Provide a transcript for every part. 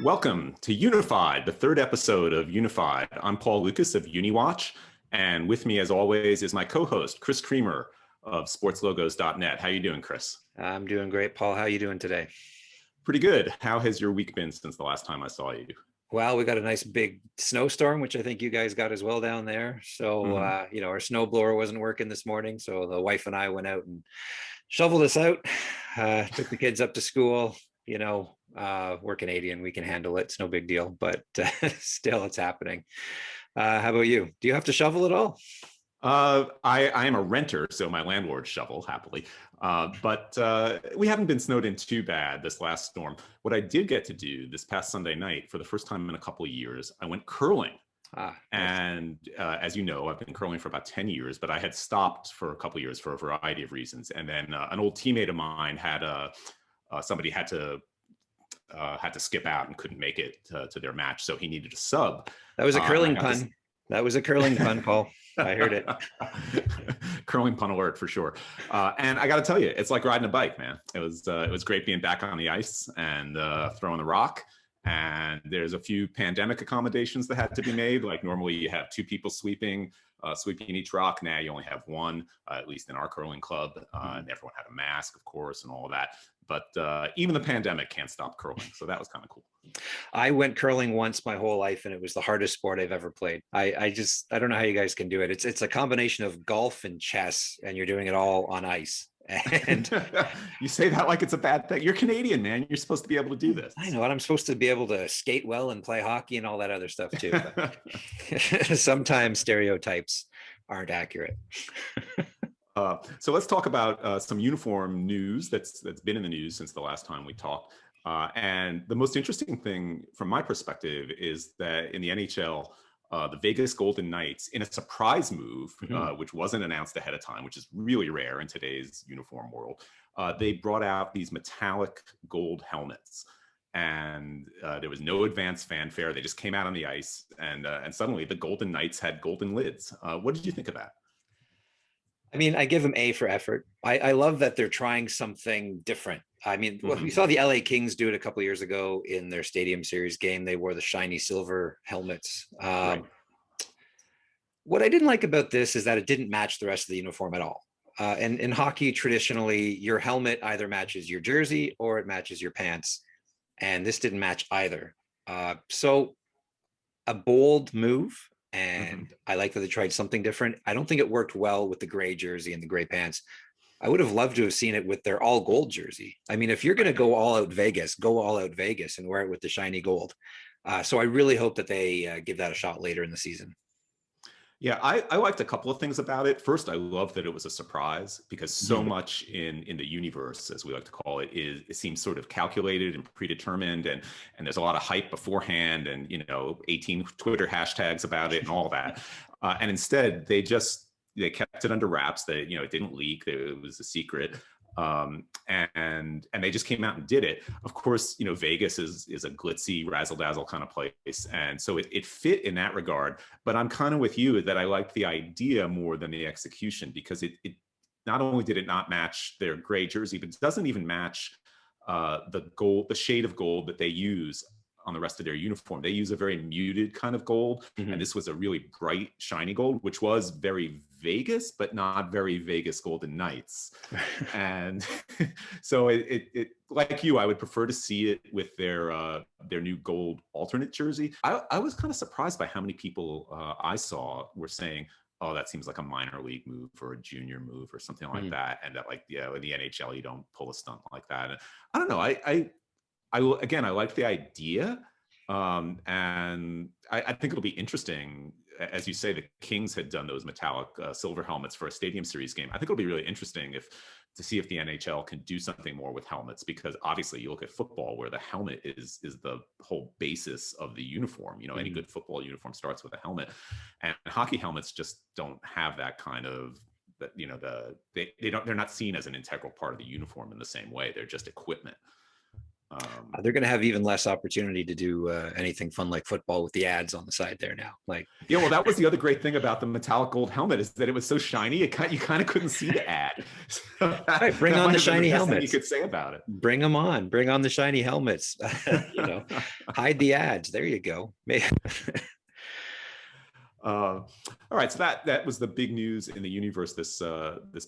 Welcome to Unified, the third episode of Unified. I'm Paul Lukas of UniWatch, and with me, as always, is my co-host, Chris Creamer of SportsLogos.Net. How you doing, Chris? I'm doing great, Paul. How are you doing today? Pretty good. How has your week been since the last time I saw you? Well, we got a nice big snowstorm, which I think you guys got as well down there. So, our snowblower wasn't working this morning. So the wife and I went out and shoveled this out, took the kids up to school. We're Canadian. We can handle it. It's no big deal, but still it's happening. How about you? Do you have to shovel at all? I am a renter, so my landlord shovel happily. But we haven't been snowed in too bad this last storm. What I did get to do this past Sunday night, for the first time in a couple of years, I went curling. And as you know, I've been curling for about 10 years, but I had stopped for a couple of years for a variety of reasons. And then an old teammate of mine had somebody had to skip out and couldn't make it to their match, so he needed a sub. That was a curling pun. That was a curling pun, Paul. I heard it. Curling pun alert for sure. And I got to tell you, it's like riding a bike, man. It was great being back on the ice and throwing the rock. And there's a few pandemic accommodations that had to be made. Like normally you have two people sweeping each rock. Now you only have one, at least in our curling club. And everyone had a mask, of course, and all of that. But even the pandemic can't stop curling. So that was kind of cool. I went curling once my whole life, and it was the hardest sport I've ever played. I don't know how you guys can do it. It's a combination of golf and chess, and you're doing it all on ice. And you say that like it's a bad thing. You're Canadian, man. You're supposed to be able to do this. I know, and I'm supposed to be able to skate well and play hockey and all that other stuff too. Sometimes stereotypes aren't accurate. So let's talk about some uniform news that's been in the news since the last time we talked. And the most interesting thing from my perspective is that in the NHL, the Vegas Golden Knights, in a surprise move, which wasn't announced ahead of time, which is really rare in today's uniform world, they brought out these metallic gold helmets. And there was no advanced fanfare. They just came out on the ice, and suddenly the Golden Knights had golden lids. What did you think of that? I mean, I give them A for effort. I love that they're trying something different. I mean, we saw the LA Kings do it a couple of years ago in their Stadium Series game. They wore the shiny silver helmets. Right. What I didn't like about this is that it didn't match the rest of the uniform at all. And in hockey, traditionally, your helmet either matches your jersey or it matches your pants. And this didn't match either. So a bold move. And I like that they tried something different. I don't think it worked well with the gray jersey and the gray pants. I would have loved to have seen it with their all gold jersey. I mean, if you're going to go all out Vegas, go all out Vegas and wear it with the shiny gold. So I really hope that they give that a shot later in the season. Yeah, I liked a couple of things about it. First, I love that it was a surprise because so much in the universe, as we like to call it, it seems sort of calculated and predetermined, and there's a lot of hype beforehand, and 18 Twitter hashtags about it and all that. And instead, they kept it under wraps. That it didn't leak. It was a secret. And they just came out and did it. Of course, Vegas is a glitzy, razzle dazzle kind of place. And so it fit in that regard, but I'm kind of with you that I liked the idea more than the execution, because it not only did it not match their gray jersey, but it doesn't even match the shade of gold that they use on the rest of their uniform. They use a very muted kind of gold, and this was a really bright, shiny gold, which was very Vegas, but not very Vegas Golden Knights. And so it like you, I would prefer to see it with their new gold alternate jersey. I was kind of surprised by how many people I saw were saying, oh, that seems like a minor league move or a junior move or something like that. And that, like, in the NHL, you don't pull a stunt like that. And I don't know. I like the idea, and I think it'll be interesting. As you say, the Kings had done those metallic silver helmets for a Stadium Series game. I think it'll be really interesting to see if the NHL can do something more with helmets, because obviously you look at football where the helmet is the whole basis of the uniform. Any good football uniform starts with a helmet, and hockey helmets just don't have that kind of. They're not seen as an integral part of the uniform in the same way. They're just equipment. They're going to have even less opportunity to do anything fun like football with the ads on the side there now. Like, yeah, well, that was the other great thing about the metallic gold helmet is that it was so shiny, you kind of couldn't see the ad. So right, bring on the shiny helmets. You could say about it. Bring them on. Bring on the shiny helmets. Hide the ads. There you go. All right, so that was the big news in the universe this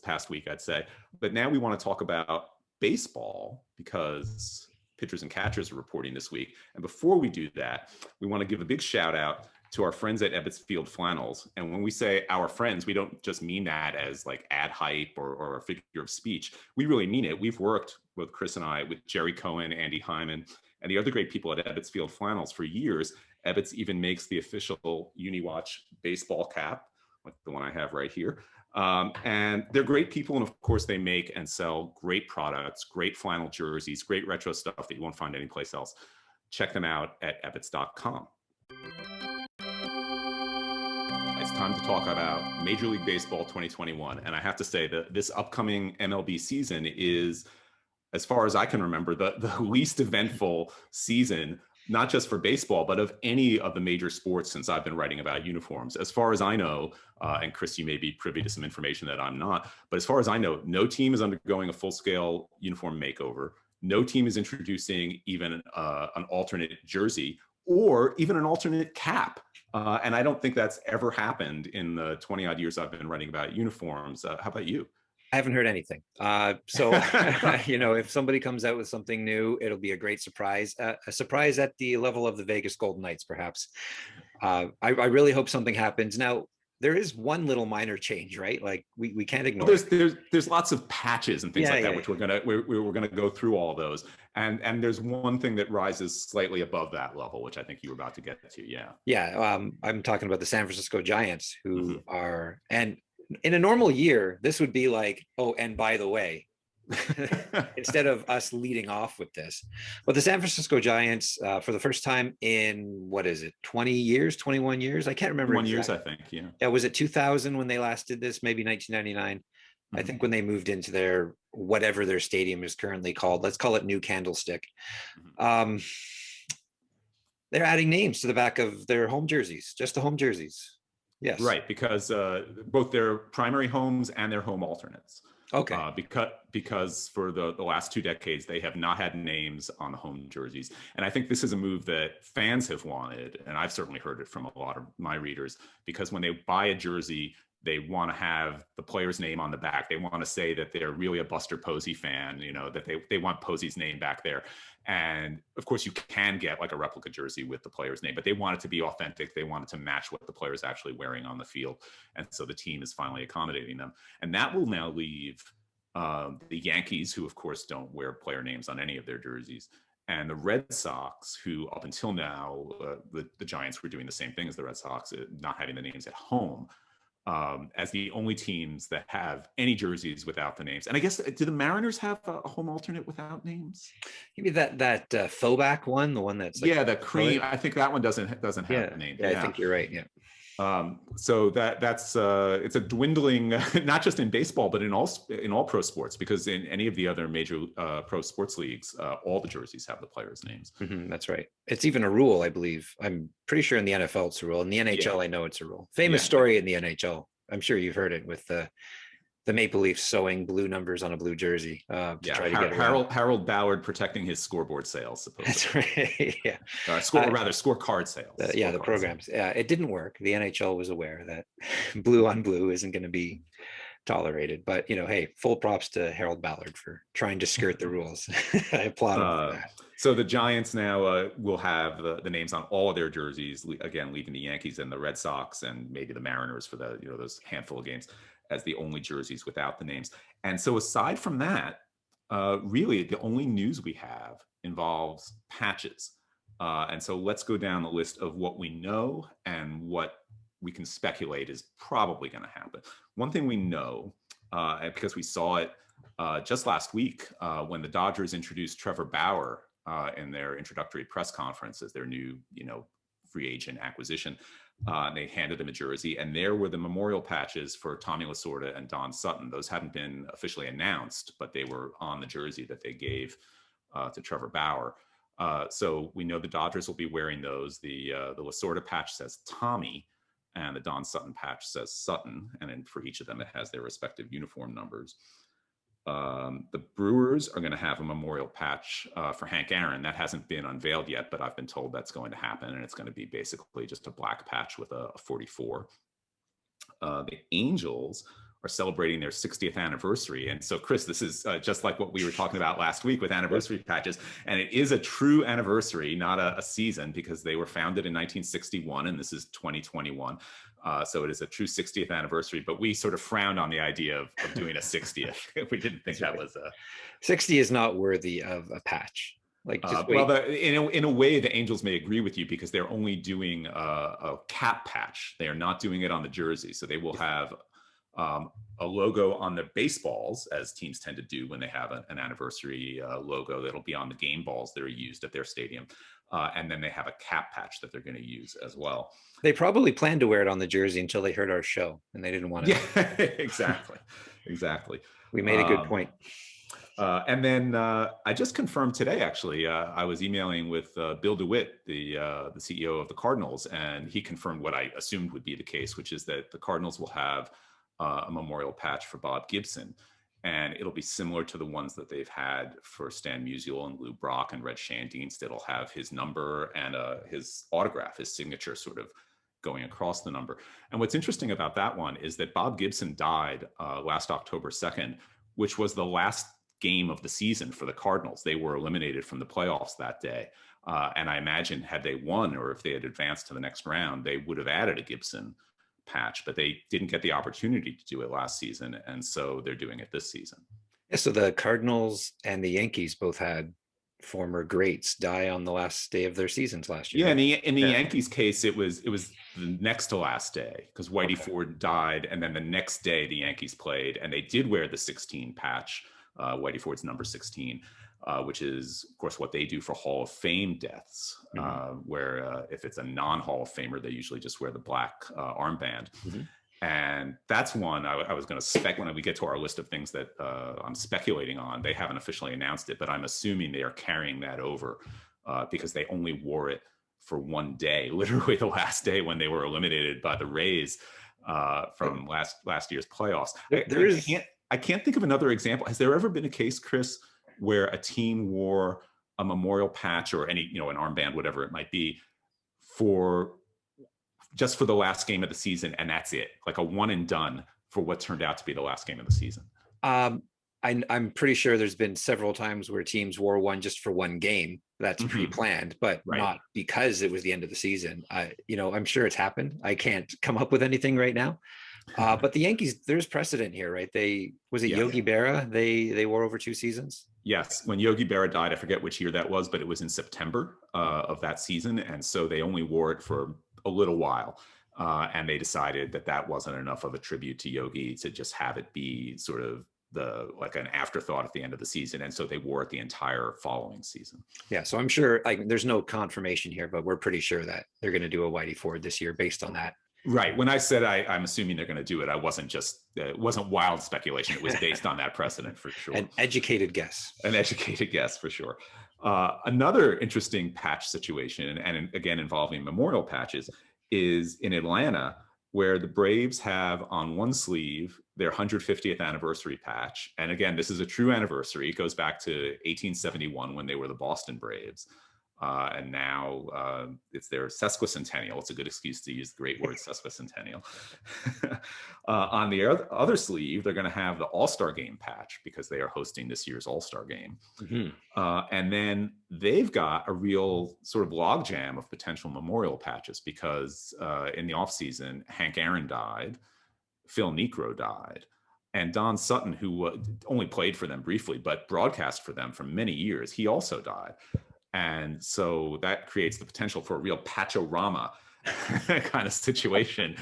past week, I'd say. But now we want to talk about baseball because pitchers and catchers are reporting this week. And before we do that, we want to give a big shout out to our friends at Ebbets Field Flannels. And when we say our friends, we don't just mean that as like ad hype or a figure of speech. We really mean it. We've worked with Chris and I, with Jerry Cohen, Andy Hyman, and the other great people at Ebbets Field Flannels for years. Ebbets even makes the official UniWatch baseball cap, like the one I have right here. And they're great people. And of course, they make and sell great products, great flannel jerseys, great retro stuff that you won't find anyplace else. Check them out at ebbets.com. It's time to talk about Major League Baseball 2021. And I have to say that this upcoming MLB season is, as far as I can remember, the least eventful season, not just for baseball, but of any of the major sports since I've been writing about uniforms. As far as I know, and Chris, you may be privy to some information that I'm not, but as far as I know, no team is undergoing a full-scale uniform makeover. No team is introducing even an alternate jersey or even an alternate cap. And I don't think that's ever happened in the 20-odd years I've been writing about uniforms. How about you? I haven't heard anything. So, if somebody comes out with something new, it'll be a great surprise, a surprise at the level of the Vegas Golden Knights, perhaps. I really hope something happens. Now, there is one little minor change, right? Like we can't ignore. Well, there's lots of patches and things which we're gonna go through all those. And there's one thing that rises slightly above that level, which I think you were about to get to. Yeah. Yeah. I'm talking about the San Francisco Giants, who are, and in a normal year, this would be like, oh, and by the way, instead of us leading off with this. But the San Francisco Giants, for the first time in, 20 years, 21 years? I can't remember. 21 years, I think, yeah. Yeah, was it 2000 when they last did this? Maybe 1999. I think when they moved into their, whatever their stadium is currently called, let's call it New Candlestick. They're adding names to the back of their home jerseys, just the home jerseys. Yes. Right, because both their primary homes and their home alternates. Okay. Because for the last 2 decades, they have not had names on the home jerseys. And I think this is a move that fans have wanted, and I've certainly heard it from a lot of my readers, because when they buy a jersey, they want to have the player's name on the back. They want to say that they're really a Buster Posey fan, that they want Posey's name back there. And of course, you can get like a replica jersey with the player's name, but they want it to be authentic. They want it to match what the player is actually wearing on the field. And so the team is finally accommodating them. And that will now leave the Yankees, who of course don't wear player names on any of their jerseys, and the Red Sox, who up until now, the Giants were doing the same thing as the Red Sox, not having the names at home, as the only teams that have any jerseys without the names. And I guess, do the Mariners have a home alternate without names? Maybe that throwback one, the one that's like, the cream. I think that one doesn't have the name. Yeah, I think you're right. Yeah. So that's it's a dwindling, not just in baseball, but in all pro sports, because in any of the other major pro sports leagues, all the jerseys have the players' names. That's right. It's even a rule, I believe. I'm pretty sure in the NFL it's a rule. In the NHL, I know it's a rule. Famous story in the NHL. I'm sure you've heard it with the Maple Leafs sewing blue numbers on a blue jersey. Harold Ballard protecting his scoreboard sales, supposedly. That's right. Yeah. Scorecard sales. The programs. Yeah, it didn't work. The NHL was aware that blue on blue isn't going to be tolerated. But hey, full props to Harold Ballard for trying to skirt the rules. I applaud him for that. So the Giants now will have the names on all of their jerseys, again, leaving the Yankees and the Red Sox and maybe the Mariners for the those handful of games as the only jerseys without the names. And so aside from that, really the only news we have involves patches. And so let's go down the list of what we know and what we can speculate is probably going to happen. One thing we know, because we saw it just last week when the Dodgers introduced Trevor Bauer in their introductory press conference as their new, free agent acquisition. They handed him a jersey, and there were the memorial patches for Tommy Lasorda and Don Sutton. Those hadn't been officially announced, but they were on the jersey that they gave to Trevor Bauer. So we know the Dodgers will be wearing those. The Lasorda patch says Tommy, and the Don Sutton patch says Sutton. And then for each of them, it has their respective uniform numbers. The Brewers are going to have a memorial patch for Hank Aaron. That hasn't been unveiled yet, but I've been told that's going to happen. And it's going to be basically just a black patch with a 44. The Angels are celebrating their 60th anniversary. And so, Chris, this is just like what we were talking about last week with anniversary patches. And it is a true anniversary, not a season, because they were founded in 1961 and this is 2021. So it is a true 60th anniversary, but we sort of frowned on the idea of doing a 60th. We didn't think that was 60 is not worthy of a patch. Like, just wait. well, in a way, the Angels may agree with you because they're only doing a cap patch. They are not doing it on the jersey. So they will have a logo on the baseballs, as teams tend to do when they have an anniversary logo that'll be on the game balls that are used at their stadium. And then they have a cap patch that they're going to use as well. They probably planned to wear it on the jersey until they heard our show and they didn't want to. Yeah, exactly. We made a good point. And then I just confirmed today, actually, I was emailing with Bill DeWitt, the CEO of the Cardinals, and he confirmed what I assumed would be the case, which is that the Cardinals will have a memorial patch for Bob Gibson. And it'll be similar to the ones that they've had for Stan Musial and Lou Brock and Red Shandinst. It'll have his number and his autograph, his signature sort of going across the number. And what's interesting about that one is that Bob Gibson died last October 2nd, which was the last game of the season for the Cardinals. They were eliminated from the playoffs that day. And I imagine had they won or if they had advanced to the next round, they would have added a Gibson patch, but they didn't get the opportunity to do it last season. And so they're doing it this season. Yeah, so the Cardinals and the Yankees both had former greats die on the last day of their seasons last year. Yeah, in the Yankees case, it was the next to last day because Whitey Ford died, and then the next day the Yankees played, and they did wear the 16 patch, Whitey Ford's number 16, which is, of course, what they do for Hall of Fame deaths, where if it's a non-Hall of Famer, they usually just wear the black armband. And that's one I was going to spec when we get to our list of things that I'm speculating on. They haven't officially announced it, but I'm assuming they are carrying that over because they only wore it for one day, literally the last day when they were eliminated by the Rays from last year's playoffs. I can't think of another example. Has there ever been a case, Chris, where a team wore a memorial patch or any, an armband, whatever it might be, just for the last game of the season, and that's it, like a one and done for what turned out to be the last game of the season? I'm pretty sure there's been several times where teams wore one just for one game. That's pre-planned, but not because it was the end of the season. I'm sure it's happened. I can't come up with anything right now. But the Yankees, there's precedent here, right? Yogi Berra? They wore over 2 seasons. Yes, when Yogi Berra died, I forget which year that was, but it was in September of that season, and so they only wore it for a little while, and they decided that wasn't enough of a tribute to Yogi to just have it be sort of like an afterthought at the end of the season, and so they wore it the entire following season. Yeah, so I'm sure, there's no confirmation here, but we're pretty sure that they're going to do a Whitey Ford this year based on that. Right. When I said I'm assuming they're going to do it, it wasn't wild speculation. It was based on that precedent for sure. An educated guess. For sure. Another interesting patch situation, and again involving memorial patches, is in Atlanta, where the Braves have on one sleeve their 150th anniversary patch. And again, this is a true anniversary. It goes back to 1871 when they were the Boston Braves. And now it's their sesquicentennial. It's a good excuse to use the great word sesquicentennial. On the other sleeve, they're going to have the All-Star Game patch because they are hosting this year's All-Star Game. And then they've got a real sort of logjam of potential memorial patches because in the offseason, Hank Aaron died, Phil Niekro died, and Don Sutton, who only played for them briefly, but broadcast for them for many years, he also died. And so that creates the potential for a real patchorama kind of situation,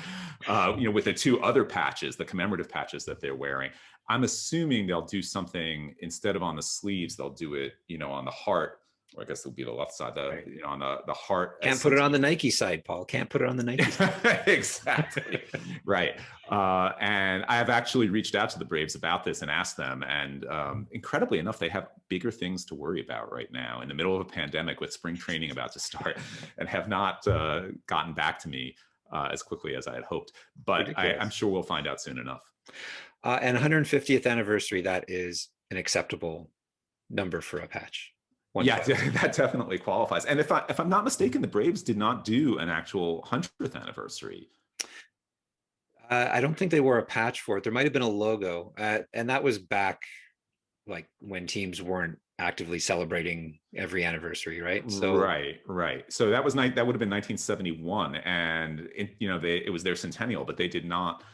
with the 2 other patches, the commemorative patches that they're wearing. I'm assuming they'll do something instead of on the sleeves, they'll do it, on the heart or I guess it'll be the left side, Right. on the heart. Can't put it on the Nike side, Paul. Can't put it on the Nike side. Exactly. Right. And I have actually reached out to the Braves about this and asked them. And incredibly enough, they have bigger things to worry about right now in the middle of a pandemic with spring training about to start, and have not gotten back to me as quickly as I had hoped. But I'm sure we'll find out soon enough. And 150th anniversary, that is an acceptable number for a patch. Yeah, that definitely qualifies. And if I'm not mistaken, the Braves did not do an actual 100th anniversary. I don't think they wore a patch for it. There might have been a logo, and that was back like when teams weren't actively celebrating every anniversary, right? So right. So that would have been 1971, and it was their centennial, but they did not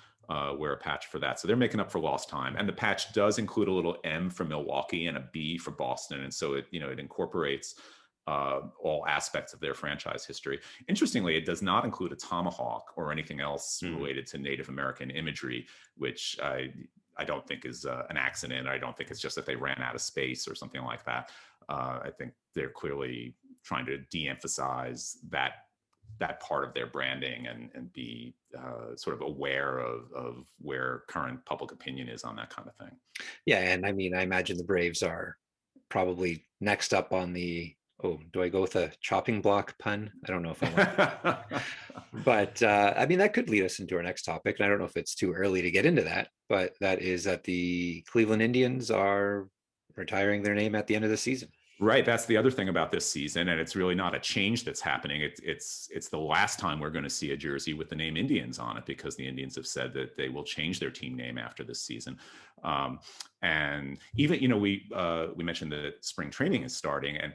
wear a patch for that. So they're making up for lost time. And the patch does include a little M for Milwaukee and a B for Boston. And so it incorporates all aspects of their franchise history. Interestingly, it does not include a tomahawk or anything else related to Native American imagery, which I don't think is an accident. I don't think it's just that they ran out of space or something like that. I think they're clearly trying to de-emphasize that part of their branding and be sort of aware of where current public opinion is on that kind of thing. Yeah, and I mean, I imagine the Braves are probably next up on the, do I go with a chopping block pun? I don't know if I want but I mean, that could lead us into our next topic. And I don't know if it's too early to get into that, but that is that the Cleveland Indians are retiring their name at the end of the season. Right. That's the other thing about this season. And it's really not a change that's happening. It's the last time we're going to see a jersey with the name Indians on it, because the Indians have said that they will change their team name after this season. And even, we mentioned that spring training is starting, and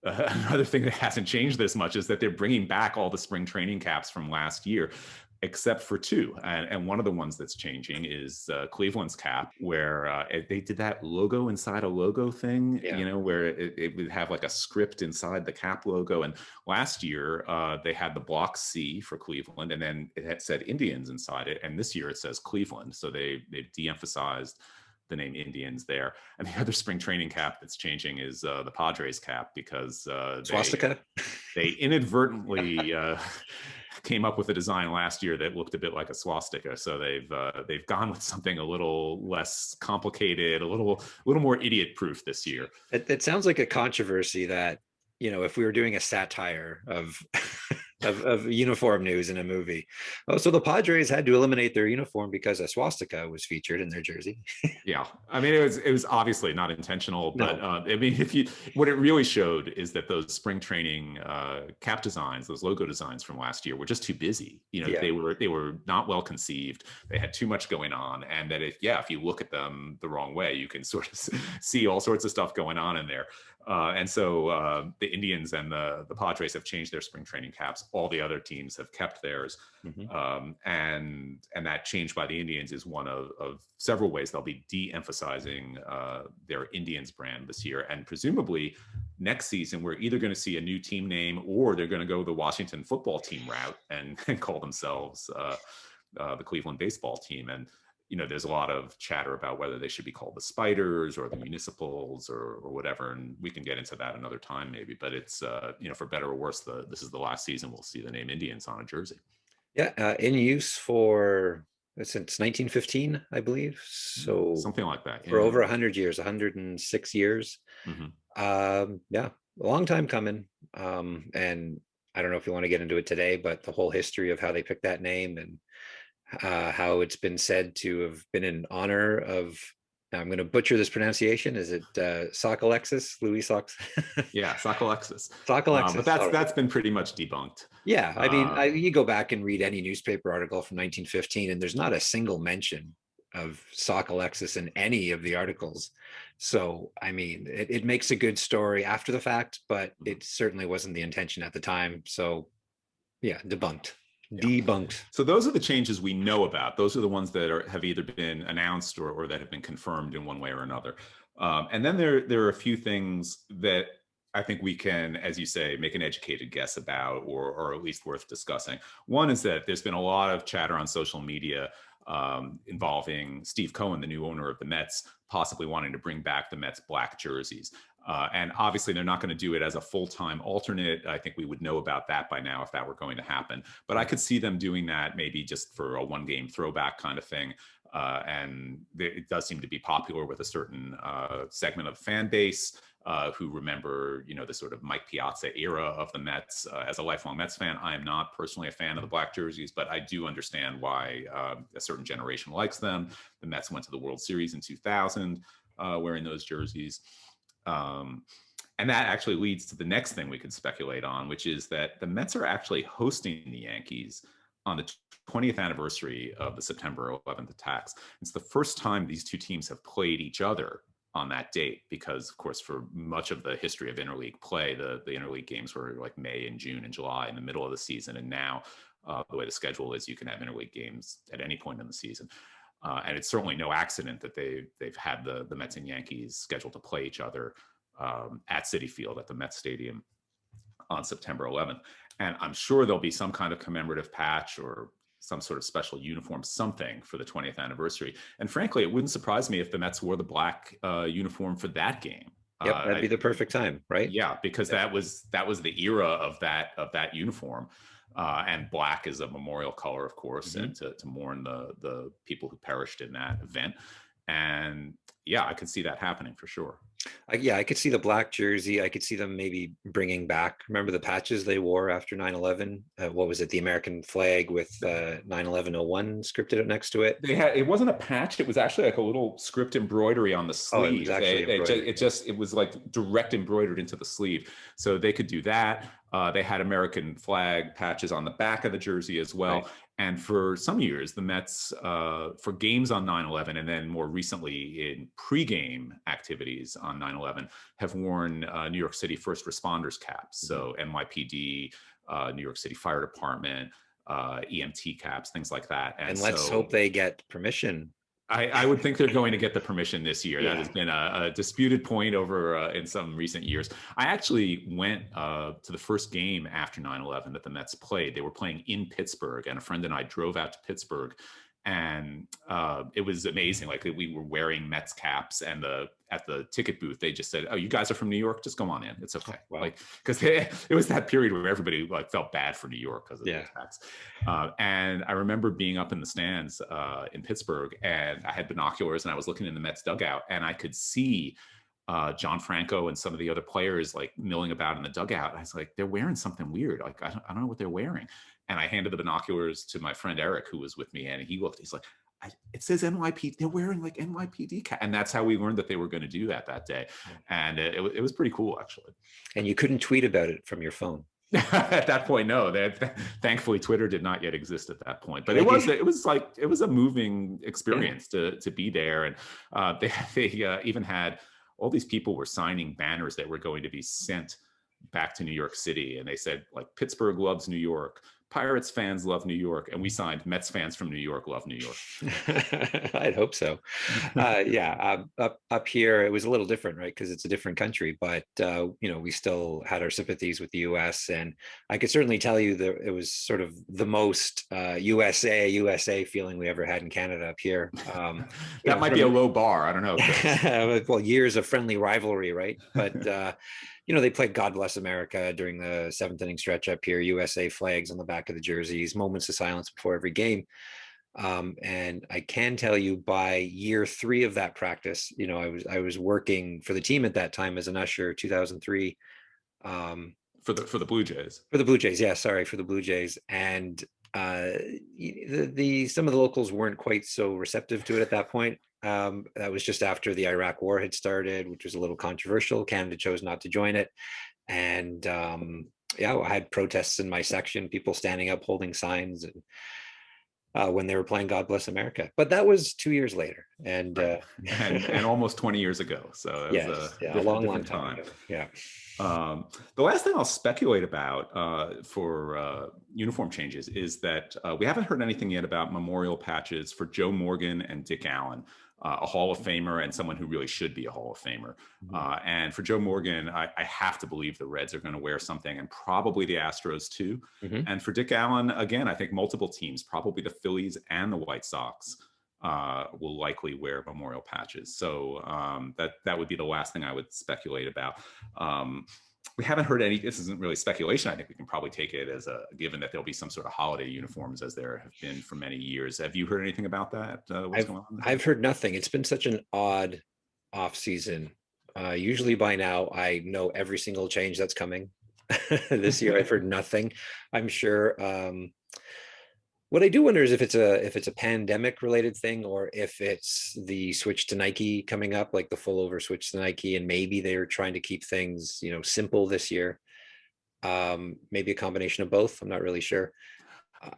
another thing that hasn't changed this much is that they're bringing back all the spring training caps from last year, except for two. And one of the ones that's changing is Cleveland's cap, where they did that logo inside a logo thing, where it would have like a script inside the cap logo. And last year they had the block C for Cleveland, and then it had said Indians inside it. And this year it says Cleveland. So they've de-emphasized the name Indians there. And the other spring training cap that's changing is the Padres cap, because swastika. They inadvertently came up with a design last year that looked a bit like a swastika. So they've gone with something a little less complicated, a little more idiot proof this year. It sounds like a controversy that, if we were doing a satire of of uniform news in a movie. So the Padres had to eliminate their uniform because a swastika was featured in their jersey. Yeah, I mean, it was obviously not intentional, but I mean, what it really showed is that those spring training cap designs, those logo designs from last year, were just too busy. They were not well conceived. They had too much going on, and that if you look at them the wrong way, you can sort of see all sorts of stuff going on in there. And so the Indians and the Padres have changed their spring training caps. All the other teams have kept theirs. And that change by the Indians is one of several ways they'll be de-emphasizing their Indians brand this year. And presumably next season, we're either going to see a new team name, or they're going to go the Washington football team route and call themselves the Cleveland baseball team. And there's a lot of chatter about whether they should be called the Spiders or the Municipals or whatever. And we can get into that another time maybe, but it's, for better or worse, this is the last season we'll see the name Indians on a jersey. Yeah. In use since 1915, I believe. So something like that. For over 100 years, 106 years. A long time coming. And I don't know if you want to get into it today, but the whole history of how they picked that name and how it's been said to have been in honor of, now I'm going to butcher this pronunciation. Is it Sokolexis? Louis Sox? Yeah, Sokolexis. Sokolexis. But that's been pretty much debunked. Yeah, I mean, you go back and read any newspaper article from 1915, and there's not a single mention of Sokolexis in any of the articles. So, I mean, it makes a good story after the fact, but it certainly wasn't the intention at the time. So, yeah, debunked. Debunked. So those are the changes we know about. Those are the ones that have either been announced or that have been confirmed in one way or another. And then there are a few things that I think we can, as you say, make an educated guess about, or at least worth discussing. One is that there's been a lot of chatter on social media involving Steve Cohen, the new owner of the Mets, possibly wanting to bring back the Mets black jerseys. And obviously, they're not going to do it as a full-time alternate. I think we would know about that by now if that were going to happen. But I could see them doing that maybe just for a one-game throwback kind of thing. And it does seem to be popular with a certain segment of the fan base who remember, the sort of Mike Piazza era of the Mets. As a lifelong Mets fan, I am not personally a fan of the black jerseys, but I do understand why a certain generation likes them. The Mets went to the World Series in 2000 wearing those jerseys. And that actually leads to the next thing we could speculate on, which is that the Mets are actually hosting the Yankees on the 20th anniversary of the September 11th attacks. It's the first time these two teams have played each other on that date, because of course, for much of the history of interleague play, the interleague games were like May and June and July in the middle of the season. And now the way the schedule is, you can have interleague games at any point in the season. And it's certainly no accident that they've had the Mets and Yankees scheduled to play each other at Citi Field at the Mets Stadium on September 11th. And I'm sure there'll be some kind of commemorative patch or some sort of special uniform, something for the 20th anniversary. And frankly, it wouldn't surprise me if the Mets wore the black uniform for that game. Yep, that'd be the perfect time, right? Yeah, because that was the era of that uniform. And black is a memorial color, of course, and to mourn the people who perished in that event. And yeah, I could see that happening for sure. I could see the black jersey. I could see them maybe bringing back, remember the patches they wore after 9/11? What was it? The American flag with 9/11/01 scripted up next to it. It wasn't a patch. It was actually like a little script embroidery on the sleeve. Oh, it was actually it was like direct embroidered into the sleeve. So they could do that. They had American flag patches on the back of the jersey as well. Right. And for some years, the Mets, for games on 9/11, and then more recently in pregame activities on 9/11, have worn New York City first responders caps. So NYPD, New York City Fire Department, EMT caps, things like that. And let's hope they get permission. I would think they're going to get the permission this year. That has been a disputed point over in some recent years. I actually went to the first game after 9/11 that the Mets played. They were playing in Pittsburgh, and a friend and I drove out to Pittsburgh, and it was amazing. Like, we were wearing Mets caps, and at the ticket booth, they just said, "Oh, you guys are from New York? Just come on in. It's okay." Wow. Like, because it was that period where everybody like felt bad for New York because of the attacks. And I remember being up in the stands in Pittsburgh, and I had binoculars, and I was looking in the Mets dugout, and I could see John Franco and some of the other players like milling about in the dugout. I was like, they're wearing something weird. Like, I don't know what they're wearing. And I handed the binoculars to my friend Eric, who was with me, and he looked. He's like, "It says NYPD. They're wearing like NYPD cap," and that's how we learned that they were going to do that day. And it was pretty cool, actually. And you couldn't tweet about it from your phone. At that point, no. Thankfully, Twitter did not yet exist at that point. But it was a moving experience to be there, and they even had all these people were signing banners that were going to be sent back to New York City, and they said like, "Pittsburgh loves New York. Pirates fans love New York," and we signed "Mets fans from New York love New York." I'd hope so. Up here, it was a little different, right? Because it's a different country, but we still had our sympathies with the U.S. And I could certainly tell you that it was sort of the most USA feeling we ever had in Canada up here. That might be a low bar. I don't know. Well, years of friendly rivalry, right? But they played "God Bless America" during the seventh inning stretch up here, USA flags on the back of the jerseys, moments of silence before every game. And I can tell you by year 3 of that practice, I was working for the team at that time as an usher, 2003. For the Blue Jays. For the Blue Jays, yeah, sorry, for the Blue Jays. And some of the locals weren't quite so receptive to it at that point. That was just after the Iraq War had started, which was a little controversial. Canada chose not to join it. And I had protests in my section, people standing up holding signs when they were playing "God Bless America." But that was 2 years later, and almost 20 years ago. So it was a long time ago. Yeah. The last thing I'll speculate about for uniform changes is that we haven't heard anything yet about memorial patches for Joe Morgan and Dick Allen, a Hall of Famer and someone who really should be a Hall of Famer. And for Joe Morgan, I have to believe the Reds are going to wear something, and probably the Astros too. And for Dick Allen, again, I think multiple teams, probably the Phillies and the White Sox, will likely wear memorial patches. So that would be the last thing I would speculate about. We haven't heard any. This isn't really speculation. I think we can probably take it as a given that there'll be some sort of holiday uniforms, as there have been for many years. Have you heard anything about that? What's going on? I've heard nothing. It's been such an odd off season. Usually by now I know every single change that's coming. This year I've heard nothing. I'm sure. What I do wonder is if it's a pandemic related thing, or if it's the switch to Nike coming up, like the full over switch to Nike, and maybe they're trying to keep things, simple this year. Maybe a combination of both. I'm not really sure.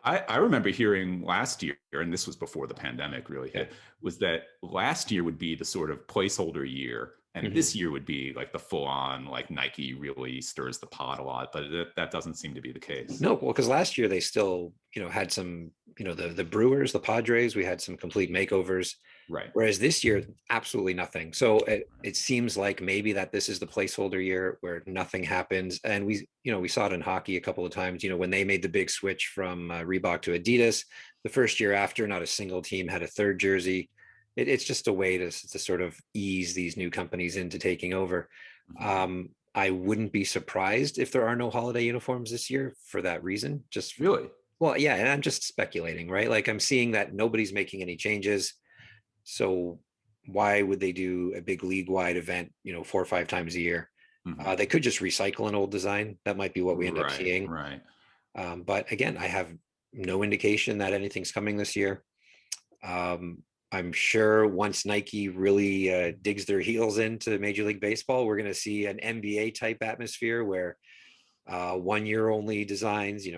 I remember hearing last year, and this was before the pandemic really hit, was that last year would be the sort of placeholder year, and this year would be like the full on, like Nike really stirs the pot a lot, but that doesn't seem to be the case. No, well, because last year they still, had some, the Brewers, the Padres, we had some complete makeovers. Right. Whereas this year, absolutely nothing. So it seems like maybe that this is the placeholder year where nothing happens. And we saw it in hockey a couple of times, when they made the big switch from Reebok to Adidas, the first year after, not a single team had a third jersey. It's just a way to sort of ease these new companies into taking over. I wouldn't be surprised if there are no holiday uniforms this year for that reason. Just really? Well, yeah. And I'm just speculating, right? Like I'm seeing that nobody's making any changes. So why would they do a big league-wide event, 4 or 5 times a year? They could just recycle an old design. That might be what we end up seeing. Right. But again, I have no indication that anything's coming this year. I'm sure once Nike really digs their heels into Major League Baseball, we're going to see an NBA type atmosphere where 1 year only designs,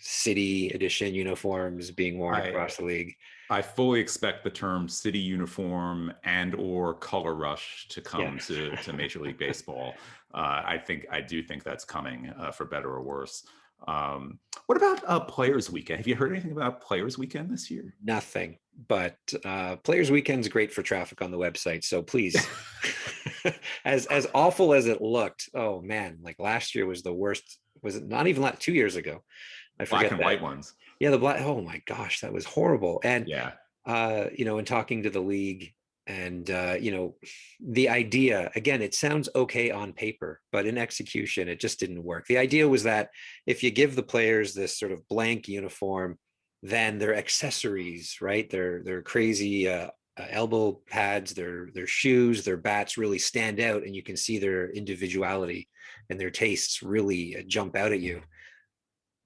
city edition uniforms being worn across the league. I fully expect the term city uniform and or color rush to come to Major League Baseball. I do think that's coming for better or worse. What about Players Weekend? Have you heard anything about Players Weekend this year? Nothing, but Players Weekend is great for traffic on the website. So please, as awful as it looked, oh man, like last year was the worst. Was it not even 2 years ago? I forget. Black and white ones. Yeah, the black. Oh my gosh, that was horrible. And in talking to the league, and the idea, again, it sounds okay on paper, but in execution, it just didn't work. The idea was that if you give the players this sort of blank uniform, then their accessories, right? Their crazy elbow pads, their shoes, their bats really stand out, and you can see their individuality and their tastes really jump out at you.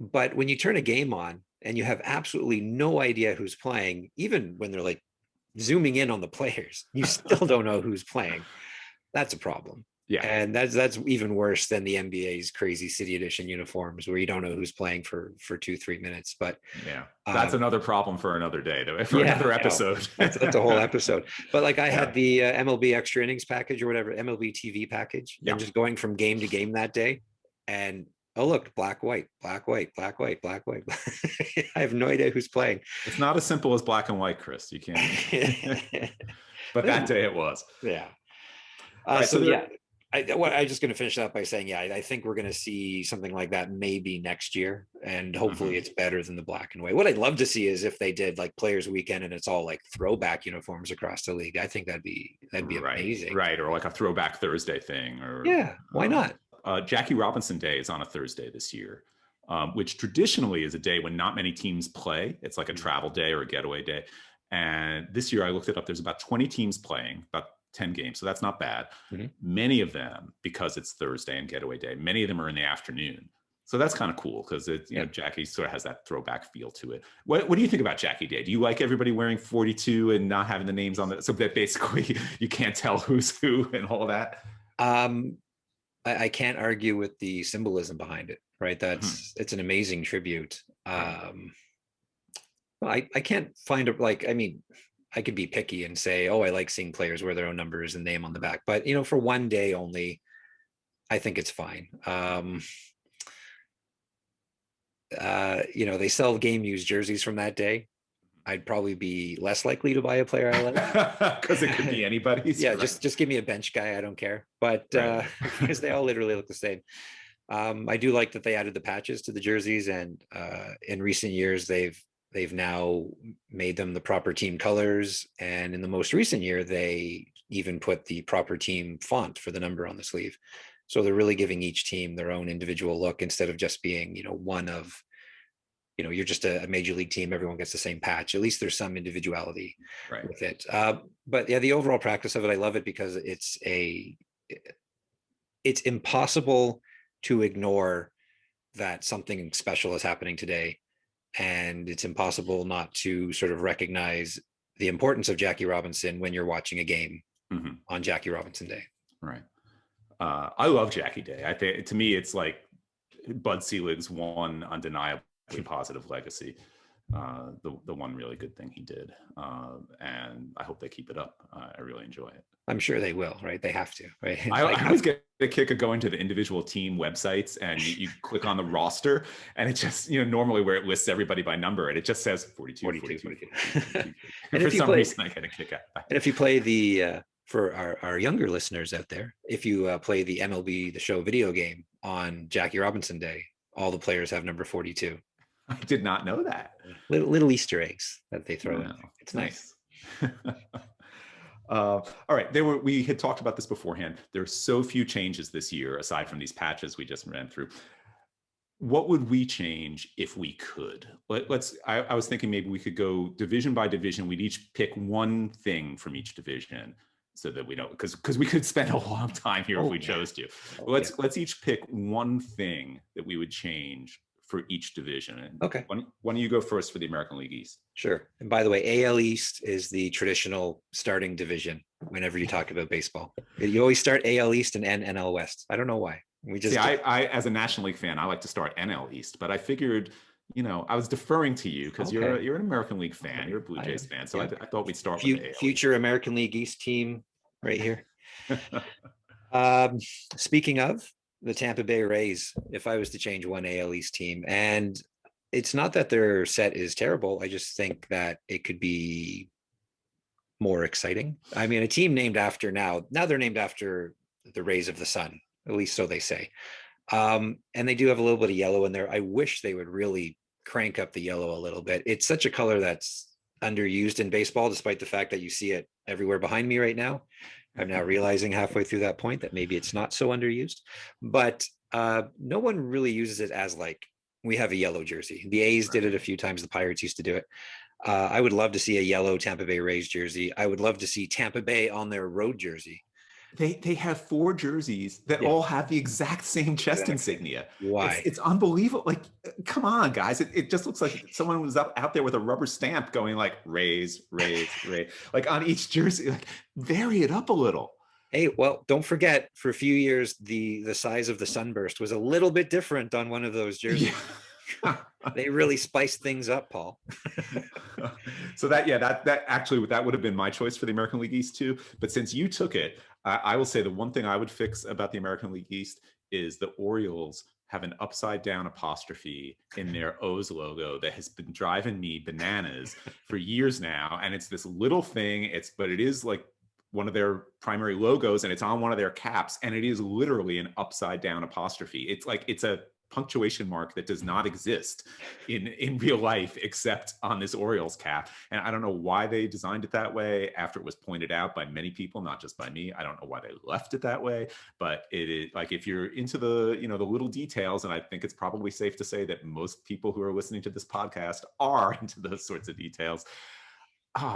But when you turn a game on and you have absolutely no idea who's playing, even when they're like zooming in on the players, you still don't know who's playing. That's a problem. Yeah. And that's even worse than the NBA's crazy city edition uniforms where you don't know who's playing for 2-3 minutes. But yeah, that's another problem for another day, for another episode. That's a whole episode. But like I had the MLB extra innings package or whatever, MLB TV package, and just going from game to game that day. And oh, look, black, white, black, white, black, white, black, white. I have no idea who's playing. It's not as simple as black and white, Chris. You can't. But that day it was. Yeah. I'm just going to finish up by saying, I think we're going to see something like that maybe next year. And hopefully it's better than the black and white. What I'd love to see is if they did like Players Weekend and it's all like throwback uniforms across the league. I think that'd be amazing. Right. Or like a throwback Thursday thing. Or why not? Jackie Robinson Day is on a Thursday this year, which traditionally is a day when not many teams play. It's like a travel day or a getaway day. And this year I looked it up. There's about 20 teams playing, about 10 games. So that's not bad. Many of them, because it's Thursday and getaway day, many of them are in the afternoon. So that's kind of cool because Jackie sort of has that throwback feel to it. What do you think about Jackie Day? Do you like everybody wearing 42 and not having the names on so that basically you can't tell who's who and all that? I can't argue with the symbolism behind it, right? It's an amazing tribute. I can't find I could be picky and say, I like seeing players wear their own numbers and name on the back, but for one day only, I think it's fine. They sell game used jerseys from that day. I'd probably be less likely to buy a player I like because it could be anybody's. Yeah, just give me a bench guy. I don't care. But because they all literally look the same. I do like that they added the patches to the jerseys, and in recent years they've They've now made them the proper team colors. And in the most recent year, they even put the proper team font for the number on the sleeve. So they're really giving each team their own individual look instead of just being, one of, you're just a major league team. Everyone gets the same patch. At least there's some individuality Right. with it. But yeah, the overall practice of it, I love it because it's impossible to ignore that something special is happening today. And it's impossible not to sort of recognize the importance of Jackie Robinson when you're watching a game on Jackie Robinson Day. Right. I love Jackie Day. I think, to me, it's like Bud Selig's one undeniably positive legacy. The one really good thing he did. And I hope they keep it up. I really enjoy it. I'm sure they will, right? They have to, right? I always get a kick of going to the individual team websites and you click on the roster and it just, normally where it lists everybody by number and it just says 42. And for some reason I get a kick out of that. And if you play for our younger listeners out there, if you play the MLB The Show video game on Jackie Robinson Day, all the players have number 42. I did not know that. Little Easter eggs that they throw in. It's nice. All right. We had talked about this beforehand. There are so few changes this year, aside from these patches we just ran through. What would we change if we could? I was thinking maybe we could go division by division. We'd each pick one thing from each division so that we don't, because we could spend a long time here if we chose to. Let's each pick one thing that we would change for each division. Okay. Why don't you go first for the American League East? Sure. And by the way, AL East is the traditional starting division whenever you talk about baseball. You always start AL East and end NL West. I don't know why. I as a National League fan, I like to start NL East, but I figured, I was deferring to you because you're an American League fan. You're a Blue Jays fan. So I thought we'd start with the AL future American League East team right here. Speaking of the Tampa Bay Rays, if I was to change one AL East team, and it's not that their set is terrible, I just think that it could be more exciting. I mean, a team named after now they're named after the rays of the sun, at least so they say. And they do have a little bit of yellow in there. I wish they would really crank up the yellow a little bit. It's such a color that's underused in baseball, despite the fact that you see it everywhere behind me right now. I'm now realizing halfway through that point that maybe it's not so underused, but no one really uses it as like, we have a yellow jersey. The A's did it a few times. The Pirates used to do it. I would love to see a yellow Tampa Bay Rays jersey. I would love to see Tampa Bay on their road jersey. They have 4 jerseys that all have the exact same chest insignia. Why? It's unbelievable. Like, come on, guys. It just looks like someone was out there with a rubber stamp going like Rays, like on each jersey. Like, vary it up a little. Hey, well, don't forget, for a few years, the size of the sunburst was a little bit different on one of those jerseys. Yeah. They really spiced things up, Paul. So that would have been my choice for the American League East too. But since you took it, I will say the one thing I would fix about the American League East is the Orioles have an upside down apostrophe in their O's logo that has been driving me bananas for years now. And it's this little thing. But it is like one of their primary logos and it's on one of their caps. And it is literally an upside down apostrophe. It's like, it's a punctuation mark that does not exist in real life except on this Orioles cap. And I don't know why they designed it that way after it was pointed out by many people, not just by me. I don't know why they left it that way, but it is like, if you're into the, the little details, and I think it's probably safe to say that most people who are listening to this podcast are into those sorts of details.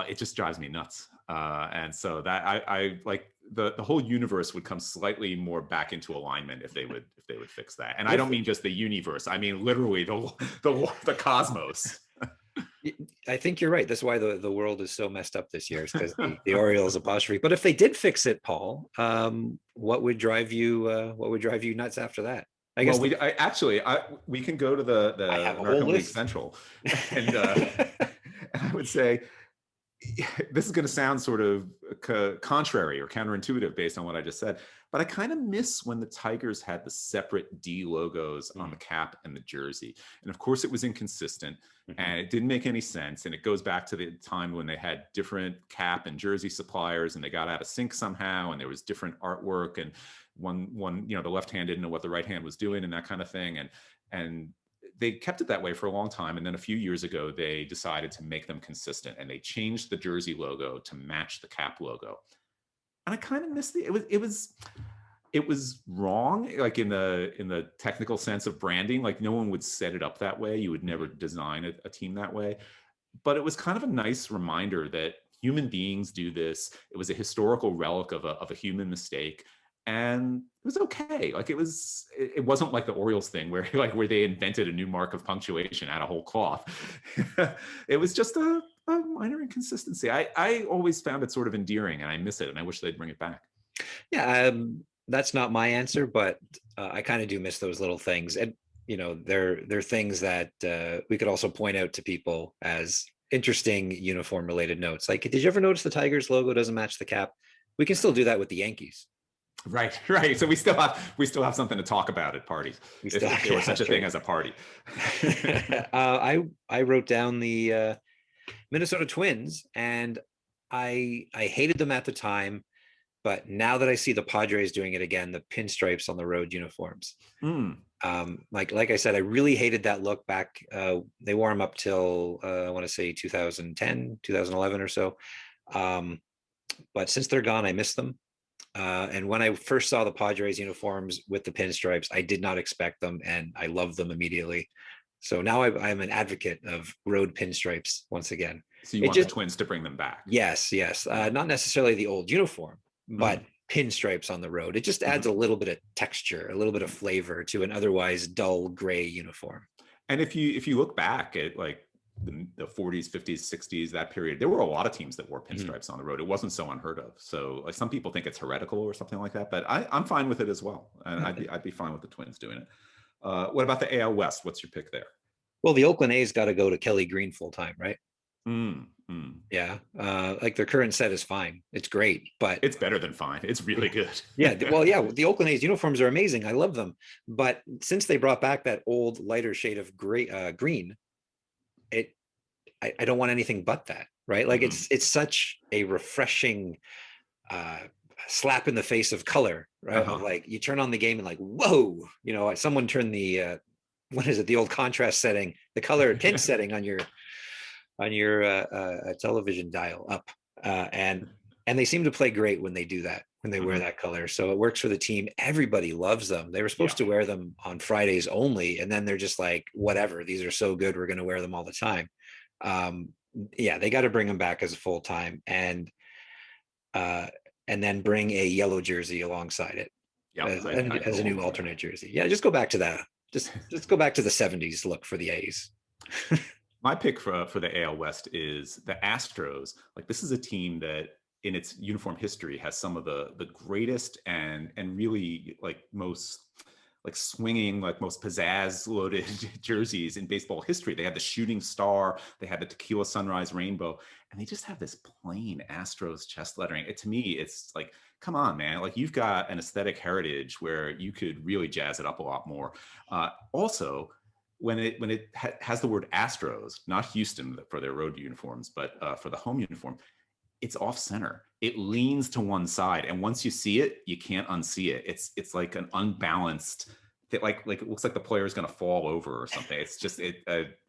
It just drives me nuts. And so that I like the whole universe would come slightly more back into alignment if they would fix that. And I don't mean just the universe. I mean literally the cosmos. I think you're right. That's why the world is so messed up this year, is because the Orioles apostrophe. But if they did fix it, Paul, what would drive you nuts after that? I guess we can go to the American League Central, and I would say, this is going to sound sort of contrary or counterintuitive based on what I just said, but I kind of miss when the Tigers had the separate D logos on the cap and the jersey. And of course it was inconsistent and it didn't make any sense. And it goes back to the time when they had different cap and jersey suppliers and they got out of sync somehow. And there was different artwork and one, the left hand didn't know what the right hand was doing and that kind of thing. And they kept it that way for a long time, and then a few years ago they decided to make them consistent, and they changed the jersey logo to match the cap logo. And I kind of missed it was wrong, like in the technical sense of branding. Like no one would set it up that way. You would never design a team that way. But it was kind of a nice reminder that human beings do this. It was a historical relic of a human mistake, and it was okay. Like it wasn't like the Orioles thing where where they invented a new mark of punctuation out of whole cloth. It was just a minor inconsistency. I always found it sort of endearing, and I miss it, and I wish they'd bring it back. Yeah, that's not my answer, but I kind of do miss those little things. And they're things that we could also point out to people as interesting uniform related notes. Like, did you ever notice the Tigers logo doesn't match the cap? We can still do that with the Yankees. Right. So we still have something to talk about at parties. If there was such a thing as a party. I wrote down the Minnesota Twins, and I hated them at the time, but now that I see the Padres doing it again, the pinstripes on the road uniforms. Like I said, I really hated that look back. They wore them up till I want to say 2010, 2011 or so. But since they're gone, I miss them. And when I first saw the Padres uniforms with the pinstripes, I did not expect them, and I loved them immediately. So now I'm an advocate of road pinstripes once again. So you want the Twins to bring them back? Yes. Not necessarily the old uniform, but pinstripes on the road. It just adds a little bit of texture, a little bit of flavor to an otherwise dull gray uniform. And if you look back at like the 40s, 50s, 60s, that period, there were a lot of teams that wore pinstripes on the road. It wasn't so unheard of. So like some people think it's heretical or something like that, but I'm fine with it as well. And I'd be fine with the Twins doing it. What about the AL West? What's your pick there? Well, the Oakland A's got to go to Kelly Green full time, right? Yeah. Like their current set is fine. It's great, but it's better than fine. It's really good. The Oakland A's uniforms are amazing. I love them. But since they brought back that old lighter shade of green, I don't want anything but that, right? Like it's such a refreshing slap in the face of color, right? Of like you turn on the game and like, whoa, someone turned the the old contrast setting, the color pin setting on your television dial up, and they seem to play great when they do that, when they wear that color. So it works for the team. Everybody loves them. They were supposed to wear them on Fridays only, and then they're just like, whatever, these are so good, we're going to wear them all the time. They got to bring them back as a full time, and then bring a yellow jersey alongside it as a new alternate jersey. Yeah, just go back to that. Just go back to the 70s look for the A's. My pick for the AL West is the Astros. Like this is a team that in its uniform history has some of the greatest and really like most like swinging, like most pizzazz loaded jerseys in baseball history. They had the shooting star, they had the tequila sunrise rainbow, and they just have this plain Astros chest lettering. To me, it's like, come on, man. Like you've got an aesthetic heritage where you could really jazz it up a lot more. Also, when it has the word Astros, not Houston for their road uniforms, but for the home uniform, it's off center. It leans to one side, and once you see it, you can't unsee it. It's like an unbalanced, like it looks like the player is going to fall over or something. It's just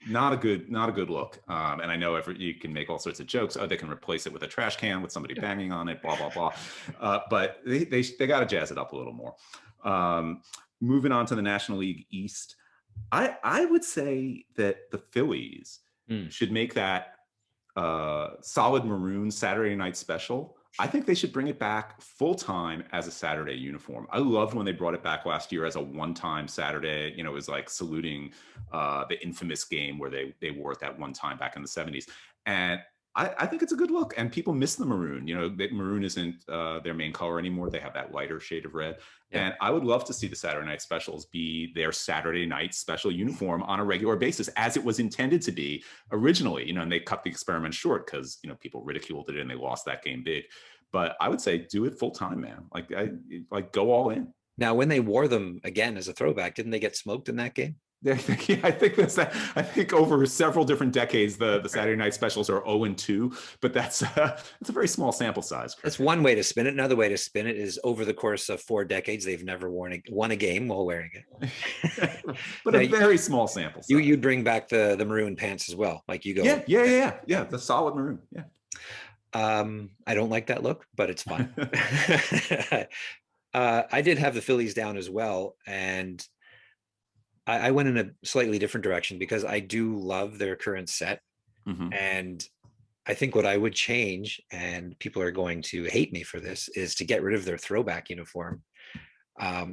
not a good look. And I know you can make all sorts of jokes. Oh, they can replace it with a trash can with somebody banging on it, blah blah blah. But they got to jazz it up a little more. Moving on to the National League East, I would say that the Phillies should make that solid maroon Saturday night special. I think they should bring it back full time as a Saturday uniform. I loved when they brought it back last year as a one-time Saturday. It was like saluting the infamous game where they wore it that one time back in the 70s. And I think it's a good look, and people miss the maroon. Maroon isn't their main color anymore. They have that lighter shade of red. Yeah. And I would love to see the Saturday night specials be their Saturday night special uniform on a regular basis, as it was intended to be originally. And they cut the experiment short because people ridiculed it and they lost that game big. But I would say do it full time, man. Like go all in. Now, when they wore them again as a throwback, didn't they get smoked in that game? I think that's that. I think over several different decades, the Saturday night specials are 0-2, but that's a very small sample size. Chris. That's one way to spin it. Another way to spin it is over the course of 4 decades, they've never won a game while wearing it. But now, a very small sample size. You'd bring back the maroon pants as well. Like you go. Yeah. The solid maroon. Yeah. I don't like that look, but it's fun. I did have the Phillies down as well, and I went in a slightly different direction because I do love their current set. Mm-hmm. And I think what I would change, and people are going to hate me for this, is to get rid of their throwback uniform,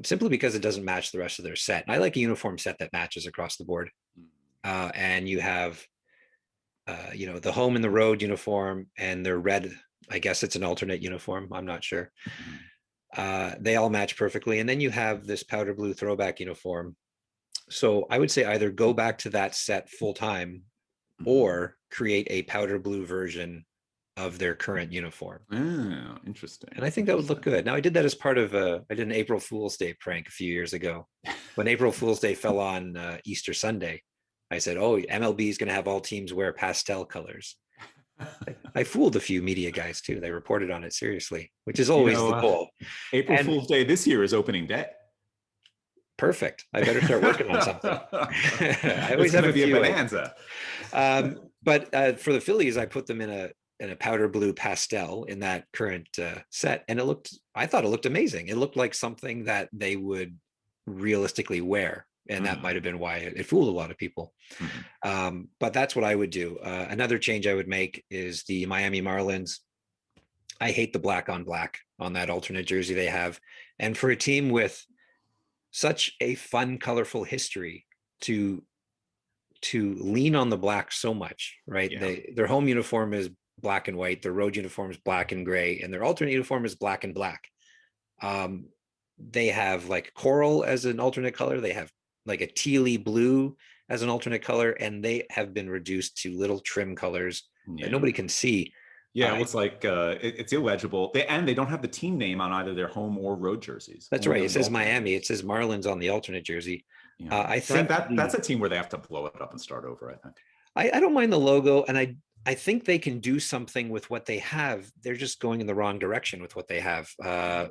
simply because it doesn't match the rest of their set. And I like a uniform set that matches across the board. And you have, the home and the road uniform and their red. I guess it's an alternate uniform. I'm not sure. They all match perfectly. And then you have this powder blue throwback uniform. So I would say either go back to that set full time or create a powder blue version of their current uniform. Oh, interesting. And I think that would look good. Now I did that as part of I did an April Fool's Day prank a few years ago. When April Fool's Day fell on Easter Sunday, I said, oh, MLB is going to have all teams wear pastel colors. I fooled a few media guys too. They reported on it seriously, which is always the goal. April Fool's Day this year is opening day. Perfect. I better start working on something. I always have a few bonanza. But for the Phillies, I put them in a powder blue pastel in that current set, and I thought it looked amazing. It looked like something that they would realistically wear, and that might have been why it fooled a lot of people. But that's what I would do. Another change I would make is the Miami Marlins. I hate the black on black on that alternate jersey they have, and for a team with such a fun, colorful history to lean on the black so much, right? Yeah. Their home uniform is black and white, their road uniform is black and gray, and their alternate uniform is black and black. They have like coral as an alternate color. They have like a tealy blue as an alternate color, and they have been reduced to little trim colors that nobody can see. Yeah, it's like it's illegible. They don't have the team name on either their home or road jerseys. That's right. It says Miami. It says Marlins on the alternate jersey. Yeah. I think that's a team where they have to blow it up and start over, I think. I don't mind the logo, and I think they can do something with what they have. They're just going in the wrong direction with what they have. I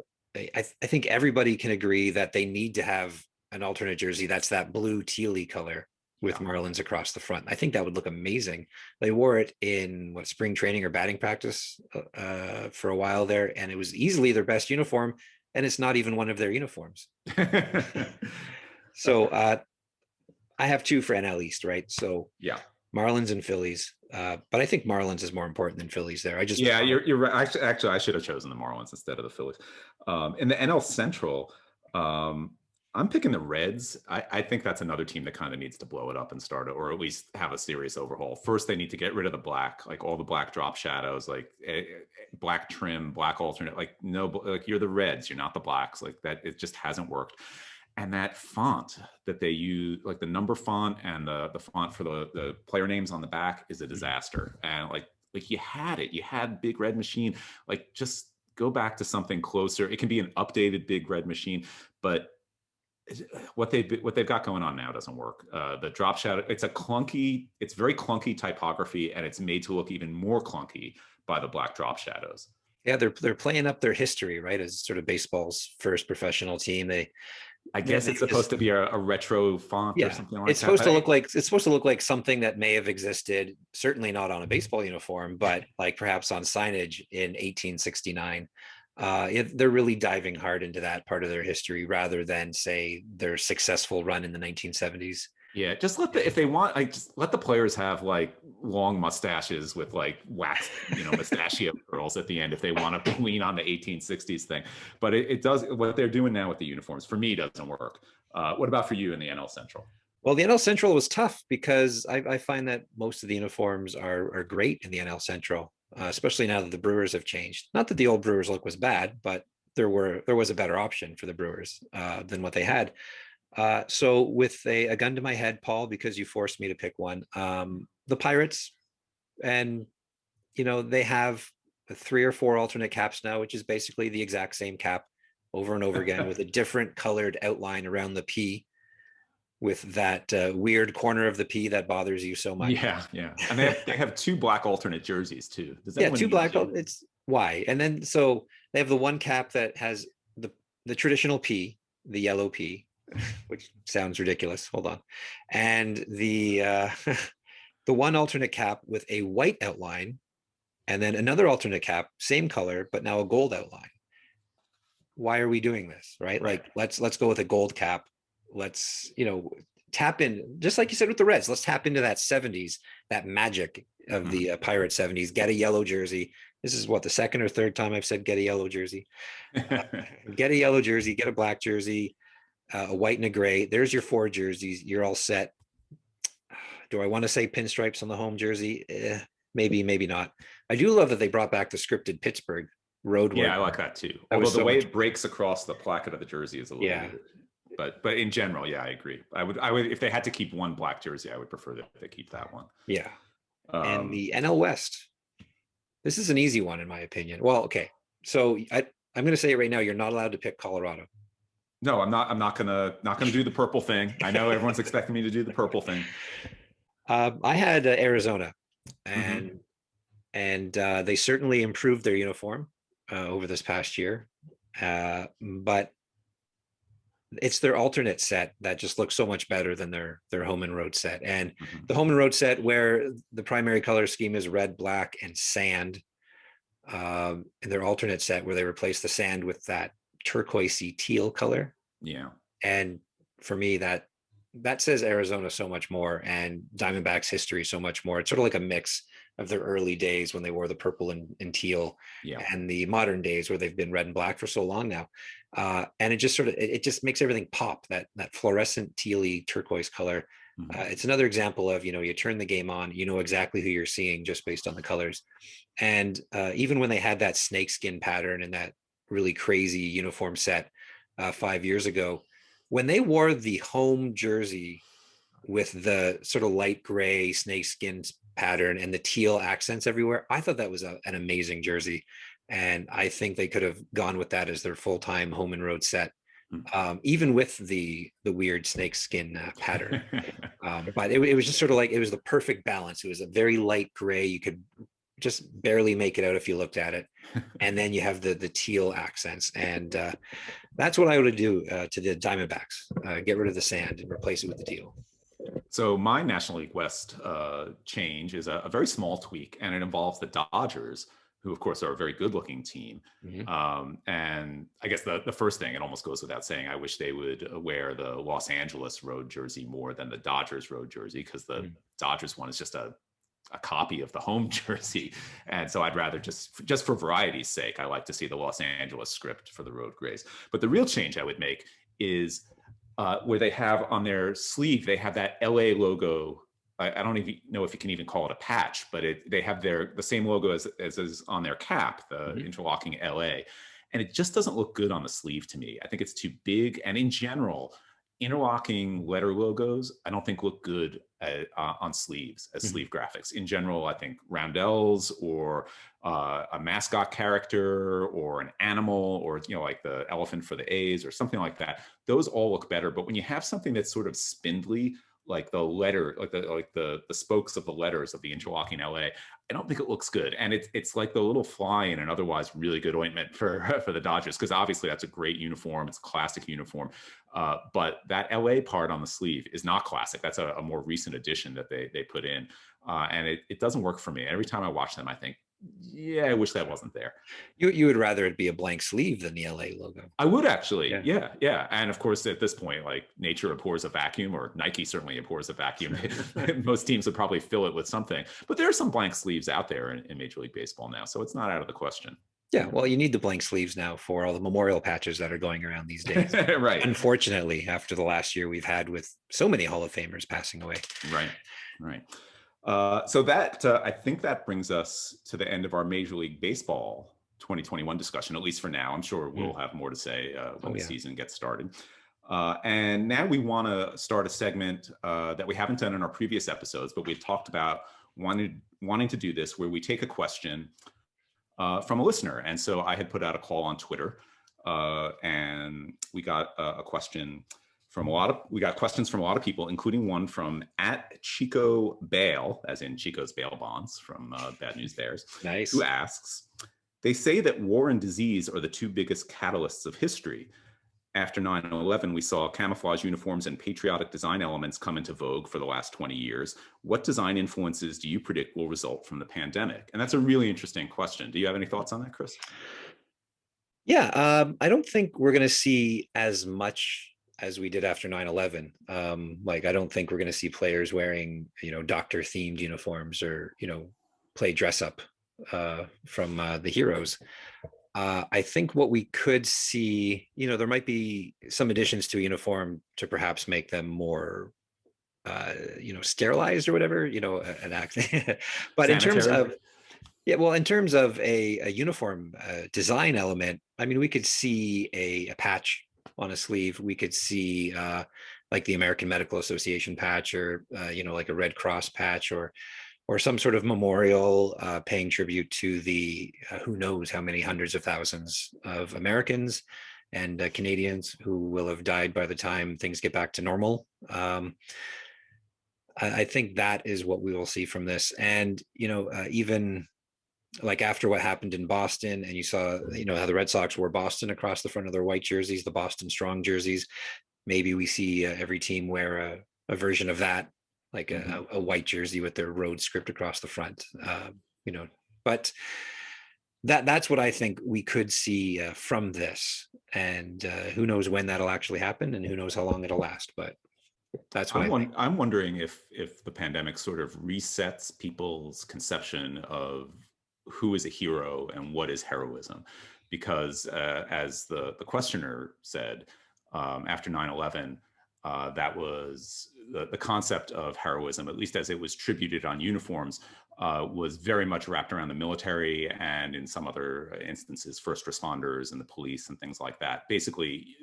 think everybody can agree that they need to have an alternate jersey that's that blue tealy color with Marlins across the front. I think that would look amazing. They wore it in spring training or batting practice for a while there, and it was easily their best uniform, and it's not even one of their uniforms. So I have 2 for NL East, right? So yeah, Marlins and Phillies. But I think Marlins is more important than Phillies there. You're right. Actually, I should have chosen the Marlins instead of the Phillies. In the NL Central, I'm picking the Reds. I think that's another team that kind of needs to blow it up and start it, or at least have a serious overhaul. First, they need to get rid of the black, like all the black drop shadows, like black trim, black alternate. Like you're the Reds, you're not the Blacks. Like that, it just hasn't worked. And that font that they use, like the number font and the font for the player names on the back, is a disaster. And like you had Big Red Machine. Like just go back to something closer. It can be an updated Big Red Machine, but what they've got going on now doesn't work. The drop shadow, it's very clunky typography, and it's made to look even more clunky by the black drop shadows. Yeah, they're playing up their history, right? As sort of baseball's first professional team. I guess it's supposed to be a retro font or something like that. It's supposed to look like something that may have existed, certainly not on a baseball uniform, but like perhaps on signage in 1869. They're really diving hard into that part of their history rather than say their successful run in the 1970s. Yeah, just let the players have like long mustaches with like wax, mustachio curls at the end if they want to lean on the 1860s thing. But it does, what they're doing now with the uniforms, for me, doesn't work. What about for you in the NL Central? Well, the NL Central was tough because I find that most of the uniforms are great in the NL Central, especially now that the Brewers have changed. Not that the old Brewers look was bad, but there was a better option for the Brewers than what they had. So with a gun to my head, Paul, because you forced me to pick one, the Pirates, and they have 3 or 4 alternate caps now, which is basically the exact same cap over and over again with a different colored outline around the P. with that weird corner of the P that bothers you so much. Yeah, yeah. And they have two black alternate jerseys too. Does Yeah, anyone two need black. two? It's why. And then so they have the one cap that has the traditional P, the yellow P, which sounds ridiculous. Hold on. And the the one alternate cap with a white outline, and then another alternate cap, same color, but now a gold outline. Why are we doing this? Right? Right. Like let's go with a gold cap. Let's, tap in, just like you said with the Reds, let's tap into that 70s, that magic of the Pirate 70s. Get a yellow jersey. This is what, the second or third time I've said get a yellow jersey. Get a yellow jersey, get a black jersey, a white and a gray. There's your four jerseys. You're all set. Do I want to say pinstripes on the home jersey? Maybe, maybe not. I do love that they brought back the scripted Pittsburgh road. Yeah, I like that too. That Although was the so way much it breaks across the placket of the jersey is a little weird. But in general, yeah, I agree. I would if they had to keep one black jersey, I would prefer that they keep that one. Yeah. And the NL West. This is an easy one in my opinion. Well, okay. So I'm going to say it right now. You're not allowed to pick Colorado. No, I'm not gonna do the purple thing. I know everyone's expecting me to do the purple thing. I had Arizona, and they certainly improved their uniform over this past year, but it's their alternate set that just looks so much better than their home and road set. And the home and road set, where the primary color scheme is red, black, and sand, and their alternate set where they replace the sand with that turquoisey teal color. Yeah. And for me, that says Arizona so much more, and Diamondbacks history so much more. It's sort of like a mix of their early days when they wore the purple and teal, and the modern days where they've been red and black for so long now. And it just it just makes everything pop, that fluorescent tealy turquoise color. It's another example of, you turn the game on, you know exactly who you're seeing just based on the colors. And even when they had that snakeskin pattern and that really crazy uniform set 5 years ago, when they wore the home jersey with the sort of light gray snakeskin pattern and the teal accents everywhere, I thought that was an amazing jersey. And I think they could have gone with that as their full-time home and road set, even with the weird snakeskin pattern. But it was just sort of like, it was the perfect balance. It was a very light gray. You could just barely make it out if you looked at it. And then you have the teal accents. And that's what I would do to the Diamondbacks. Get rid of the sand and replace it with the teal. So my National League West change is a very small tweak, and it involves the Dodgers, who of course are a very good-looking team. And I guess the first thing, it almost goes without saying, I wish they would wear the Los Angeles road jersey more than the Dodgers road jersey, because the Dodgers one is just a copy of the home jersey. And so I'd rather just for variety's sake, I like to see the Los Angeles script for the road grays. But the real change I would make is where they have on their sleeve, they have that LA logo. I don't even know if you can even call it a patch, but they have the same logo as is on their cap, the interlocking LA. And it just doesn't look good on the sleeve to me. I think it's too big. And in general, interlocking letter logos, I don't think look good on sleeves as sleeve graphics. In general, I think roundels or a mascot character or an animal, or like the elephant for the A's or something like that, those all look better. But when you have something that's sort of spindly, like the letter, like the spokes of the letters of the interlocking LA, I don't think it looks good. And it's like the little fly in an otherwise really good ointment for the Dodgers, because obviously that's a great uniform. It's a classic uniform. But that LA part on the sleeve is not classic. That's a more recent addition that they put in. And it doesn't work for me. Every time I watch them, I think, yeah, I wish that wasn't there. You would rather it be a blank sleeve than the LA logo. I would actually. Yeah. And of course, at this point, like nature abhors a vacuum, or Nike certainly abhors a vacuum. Most teams would probably fill it with something. But there are some blank sleeves out there in Major League Baseball now, so it's not out of the question. Yeah, well, you need the blank sleeves now for all the memorial patches that are going around these days. Right. Unfortunately, after the last year we've had with so many Hall of Famers passing away. Right. So that I think that brings us to the end of our Major League Baseball 2021 discussion, at least for now. I'm sure we'll have more to say when the season gets started. And now we want to start a segment that we haven't done in our previous episodes, but we've talked about wanting to do this, where we take a question from a listener. And so I had put out a call on Twitter, and we got a question we got questions from a lot of people, including one from @Chico Bail, as in Chico's bail bonds from Bad News Bears, Nice. who asks, they say that war and disease are the two biggest catalysts of history. After 9/11, we saw camouflage uniforms and patriotic design elements come into vogue for the last 20 years. What design influences do you predict will result from the pandemic? And that's a really interesting question. Do you have any thoughts on that, Chris? Yeah, I don't think we're going to see as much as we did after 9/11. Like, I don't think we're going to see players wearing, doctor themed uniforms or, play dress up from the heroes. I think what we could see, there might be some additions to a uniform to perhaps make them more, sterilized or whatever, an act. But Sanitary? in terms of, yeah, well, in terms of a uniform design element, I mean, we could see a patch on a sleeve. We could see like the American Medical Association patch, or like a Red Cross patch, or some sort of memorial paying tribute to the who knows how many hundreds of thousands of Americans and Canadians who will have died by the time things get back to normal. I think that is what we will see from this. And, even like after what happened in Boston, and you saw, how the Red Sox wore Boston across the front of their white jerseys, the Boston Strong jerseys, maybe we see every team wear a version of that, like a white jersey with their road script across the front, but that's what I think we could see from this. And who knows when that'll actually happen, and who knows how long it'll last, but that's what I'm wondering if the pandemic sort of resets people's conception of who is a hero and what is heroism, because as the questioner said, after 9/11, that was the concept of heroism, at least as it was tributed on uniforms, was very much wrapped around the military, and in some other instances, first responders and the police and things like that. Basically,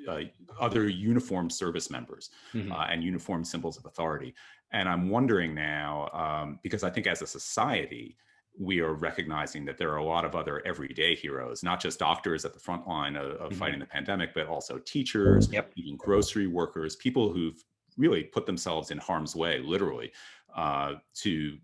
other uniformed service members and uniformed symbols of authority. And I'm wondering now, because I think as a society, we are recognizing that there are a lot of other everyday heroes, not just doctors at the front line of fighting the pandemic, but also teachers, even grocery workers, people who've really put themselves in harm's way, literally, to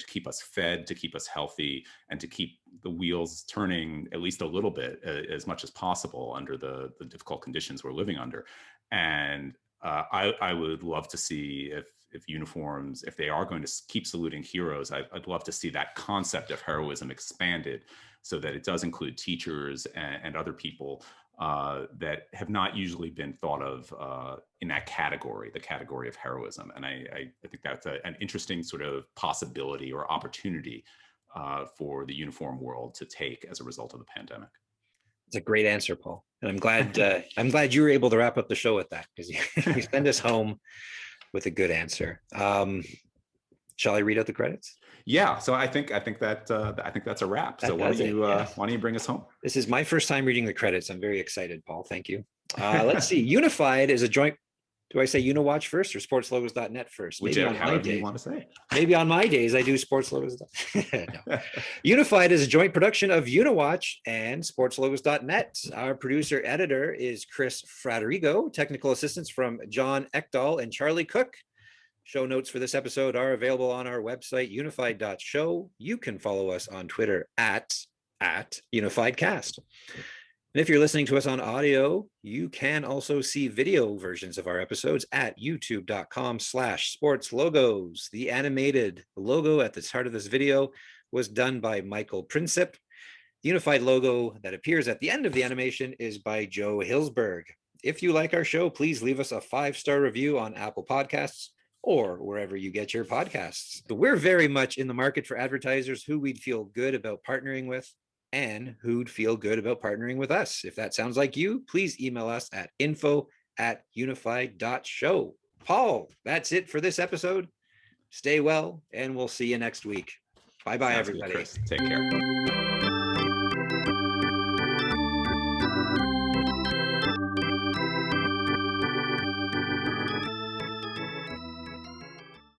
keep us fed, to keep us healthy, and to keep the wheels turning at least a little bit, as much as possible under the difficult conditions we're living under. And I would love to see if uniforms, if they are going to keep saluting heroes, I'd love to see that concept of heroism expanded so that it does include teachers and other people that have not usually been thought of in that category, the category of heroism. And I think that's an interesting sort of possibility or opportunity for the uniform world to take as a result of the pandemic. It's a great answer, Paul. And I'm glad you were able to wrap up the show with that, because you send us home with a good answer. Shall I read out the credits? Yeah, so I think that's a wrap. So why don't you bring us home? This is my first time reading the credits. I'm very excited, Paul. Thank you. Let's see. Unified is a joint. Do I say Uniwatch first or SportsLogos.net first? However you want to say. Maybe on my days I do SportsLogos. No. Unified is a joint production of Uniwatch and SportsLogos.net. Our producer editor is Chris Fraderigo. Technical assistance from John Ekdahl and Charlie Cook. Show notes for this episode are available on our website, unified.show. You can follow us on Twitter at UnifiedCast. And if you're listening to us on audio, you can also see video versions of our episodes at youtube.com/sportslogos. The animated logo at the start of this video was done by Michael Princip. The unified logo that appears at the end of the animation is by Joe Hillsberg. If you like our show, please leave us a 5-star review on Apple Podcasts or wherever you get your podcasts. We're very much in the market for advertisers who we'd feel good about partnering with, and who'd feel good about partnering with us. If that sounds like you, please email us at info@unified.show. Paul, that's it for this episode. Stay well, and we'll see you next week. Bye-bye, everybody. Good, Chris. Take care.